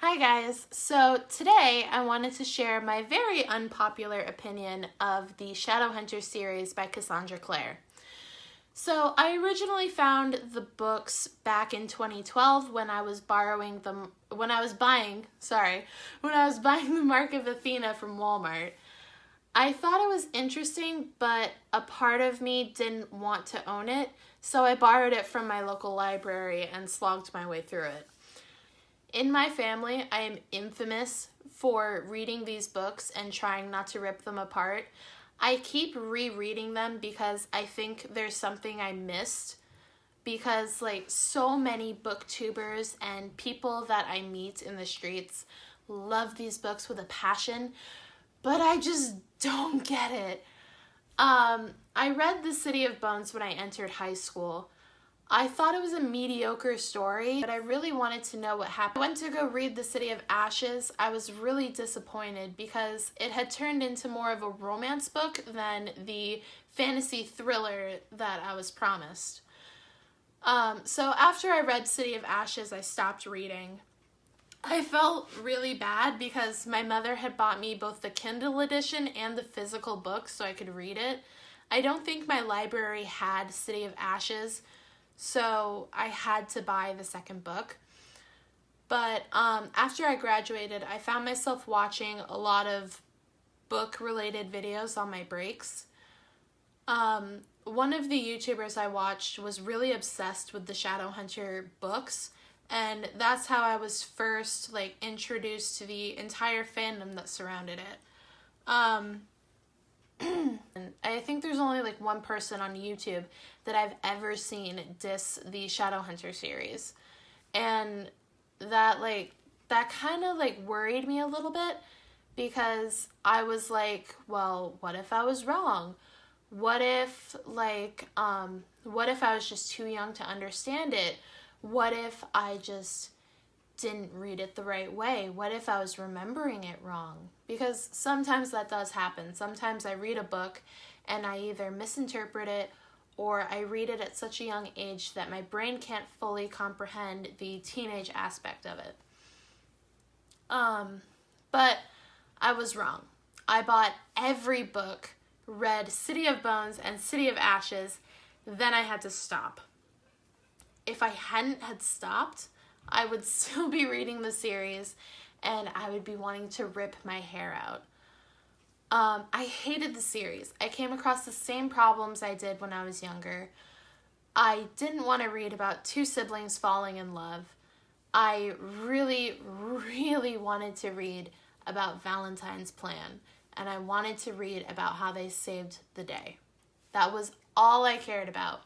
Hi guys, so today I wanted to share my very unpopular opinion of the Shadowhunter series by Cassandra Clare. So I originally found the books back in 2012 when I was buying the Mark of Athena from Walmart. I thought it was interesting, but a part of me didn't want to own it, so I borrowed it from my local library and slogged my way through it. In my family, I am infamous for reading these books and trying not to rip them apart. I keep rereading them because I think there's something I missed, because so many booktubers and people that I meet in the streets love these books with a passion, but I just don't get it. I read The City of Bones when I entered high school. I thought it was a mediocre story, but I really wanted to know what happened. I went to go read The City of Ashes. I was really disappointed because it had turned into more of a romance book than the fantasy thriller that I was promised. So after I read City of Ashes, I stopped reading. I felt really bad because my mother had bought me both the Kindle edition and the physical book so I could read it. I don't think my library had City of Ashes, so I had to buy the second book. But after I graduated, I found myself watching a lot of book-related videos on my breaks. One of the YouTubers I watched was really obsessed with the Shadowhunter books, and that's how I was first introduced to the entire fandom that surrounded it. And I think there's only one person on YouTube that I've ever seen diss the Shadowhunter series, and that kind of worried me a little bit, because I was like, well, what if I was wrong? What if I was just too young to understand it? What if I just didn't read it the right way? What if I was remembering it wrong? Because sometimes that does happen. Sometimes I read a book and I either misinterpret it, or I read it at such a young age that my brain can't fully comprehend the teenage aspect of it. But I was wrong. I bought every book, read City of Bones and City of Ashes, then I had to stop. If I hadn't had stopped, I would still be reading the series and I would be wanting to rip my hair out. I hated the series. I came across the same problems I did when I was younger. I didn't want to read about two siblings falling in love. I really, really wanted to read about Valentine's plan, and I wanted to read about how they saved the day. That was all I cared about.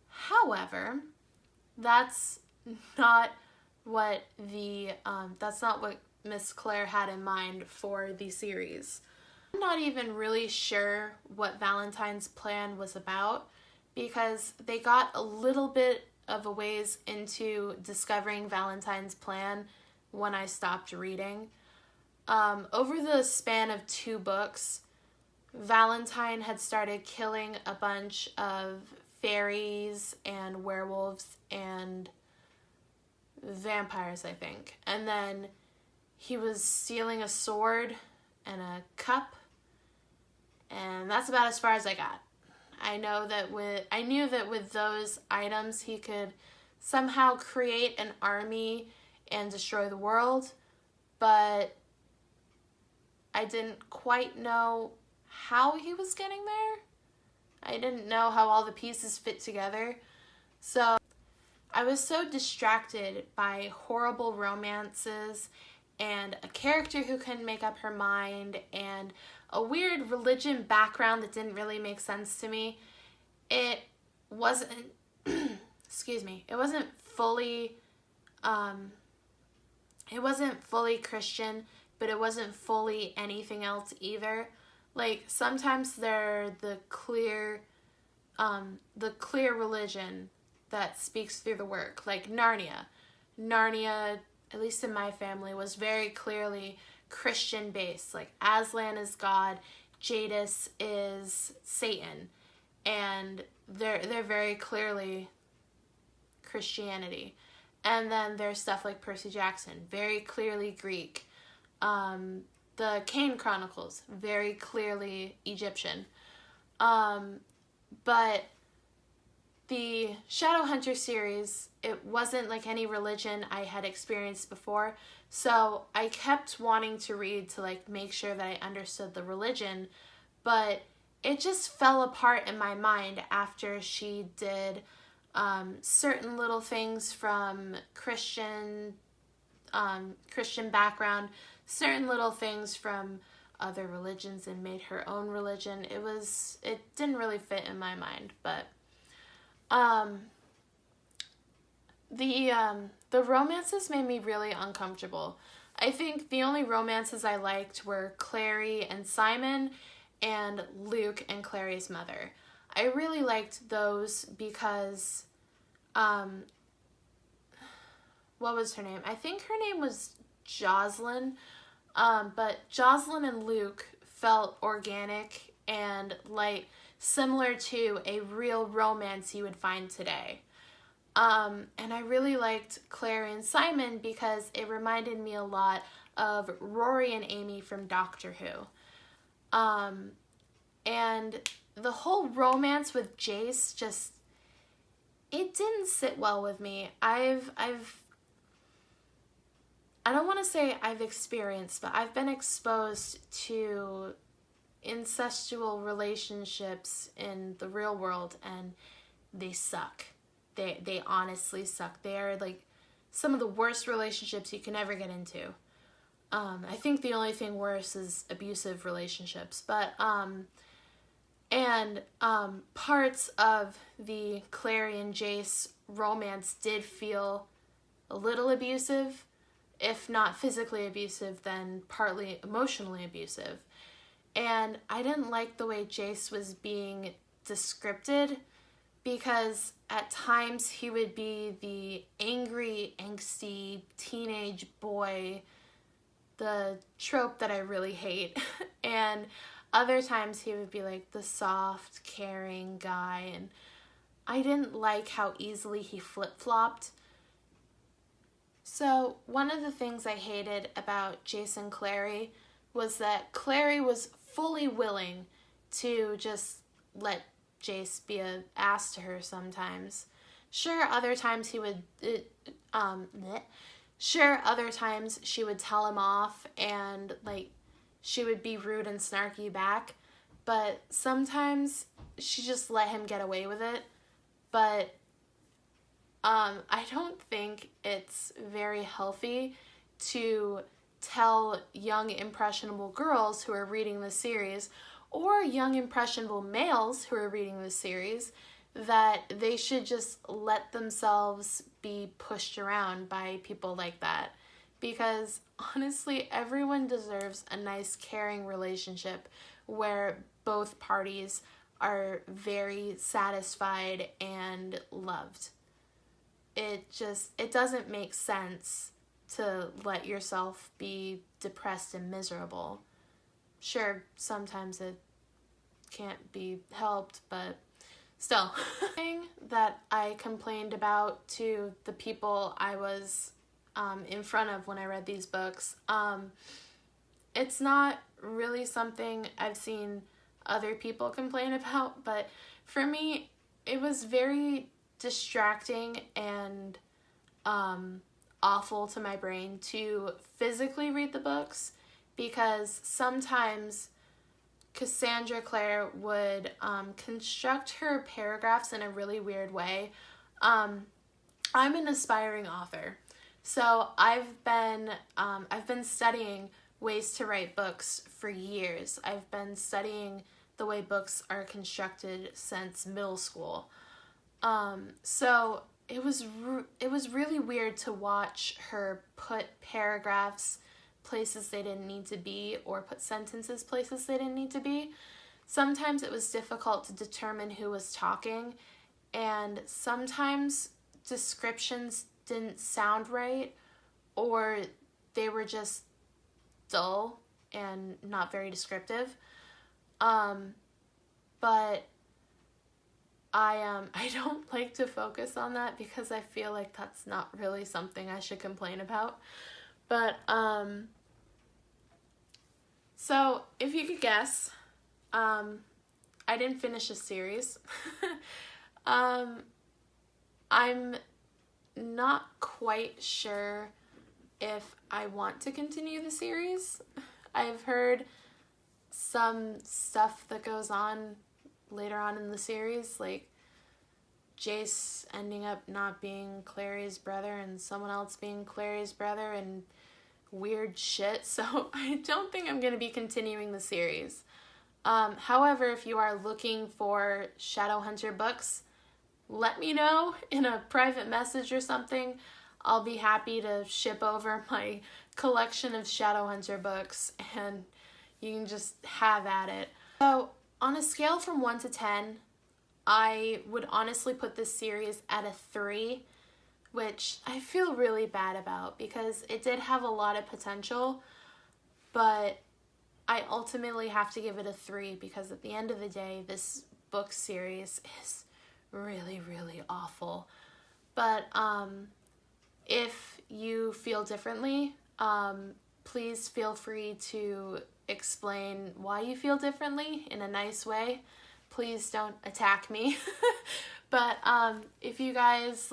However, that's not what Miss Clare had in mind for the series. I'm not even really sure what Valentine's plan was about, because they got a little bit of a ways into discovering Valentine's plan when I stopped reading. Over the span of 2 books, Valentine had started killing a bunch of fairies and werewolves and vampires, I think. And then he was stealing a sword and a cup, and that's about as far as I got. I knew that with those items he could somehow create an army and destroy the world, but I didn't quite know how he was getting there. I didn't know how all the pieces fit together. So I was so distracted by horrible romances and a character who couldn't make up her mind and a weird religion background that didn't really make sense to me. It wasn't, it wasn't fully Christian, but it wasn't fully anything else either. Sometimes they're the clear religion that speaks through the work, like Narnia. Narnia, at least in my family, was very clearly Christian based. Aslan is God, Jadis is Satan, and they're very clearly Christianity. And then there's stuff like Percy Jackson, very clearly Greek. The Kane Chronicles, very clearly Egyptian. But the Shadowhunter series, it wasn't like any religion I had experienced before. So I kept wanting to read to like make sure that I understood the religion, but it just fell apart in my mind after she did certain little things from Christian background, certain little things from other religions, and made her own religion. It didn't really fit in my mind, but the romances made me really uncomfortable. I think the only romances I liked were Clary and Simon and Luke and Clary's mother. I really liked those because what was her name? I think her name was Jocelyn. But Jocelyn and Luke felt organic and like similar to a real romance you would find today. And I really liked Clary and Simon because it reminded me a lot of Rory and Amy from Doctor Who. And the whole romance with Jace just, it didn't sit well with me. I don't want to say I've experienced, but I've been exposed to incestual relationships in the real world, and they suck. They honestly suck. They are like some of the worst relationships you can ever get into. I think the only thing worse is abusive relationships, but parts of the Clary and Jace romance did feel a little abusive, if not physically abusive, then partly emotionally abusive. And I didn't like the way Jace was being descripted, because at times he would be the angry, angsty teenage boy, the trope that I really hate. And other times he would be like the soft, caring guy, and I didn't like how easily he flip-flopped. So one of the things I hated about Jace and Clary was that Clary was fully willing to just let Jace be an ass to her sometimes. Sure, other times he would, other times she would tell him off and like she would be rude and snarky back, but sometimes she just let him get away with it. But I don't think it's very healthy to tell young impressionable girls who are reading the series, or young impressionable males who are reading the series, that they should just let themselves be pushed around by people like that. Because honestly, everyone deserves a nice, caring relationship where both parties are very satisfied and loved. It doesn't make sense to let yourself be depressed and miserable. Sure, sometimes it can't be helped, but still. Thing that I complained about to the people I was in front of when I read these books, it's not really something I've seen other people complain about, but for me, it was very distracting and awful to my brain to physically read the books, because sometimes Cassandra Clare would construct her paragraphs in a really weird way. I'm an aspiring author, so I've been studying ways to write books for years. I've been studying the way books are constructed since middle school. So it was really weird to watch her put paragraphs places they didn't need to be, or put sentences places they didn't need to be. Sometimes it was difficult to determine who was talking, and sometimes descriptions didn't sound right, or they were just dull and not very descriptive. But I don't like to focus on that because I feel like that's not really something I should complain about. But so if you could guess, I didn't finish a series. I'm not quite sure if I want to continue the series. I've heard some stuff that goes on later on in the series, like Jace ending up not being Clary's brother and someone else being Clary's brother and weird shit, so I don't think I'm going to be continuing the series. However, if you are looking for Shadowhunter books, let me know in a private message or something. I'll be happy to ship over my collection of Shadowhunter books and you can just have at it. So on a scale from 1 to 10, I would honestly put this series at a 3, which I feel really bad about because it did have a lot of potential, but I ultimately have to give it a 3 because at the end of the day, this book series is really, really awful. But if you feel differently, please feel free to explain why you feel differently in a nice way. Please don't attack me. But if you guys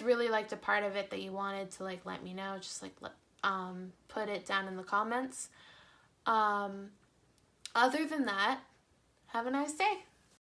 really liked a part of it that you wanted to like let me know, just like put it down in the comments. Other than that, have a nice day.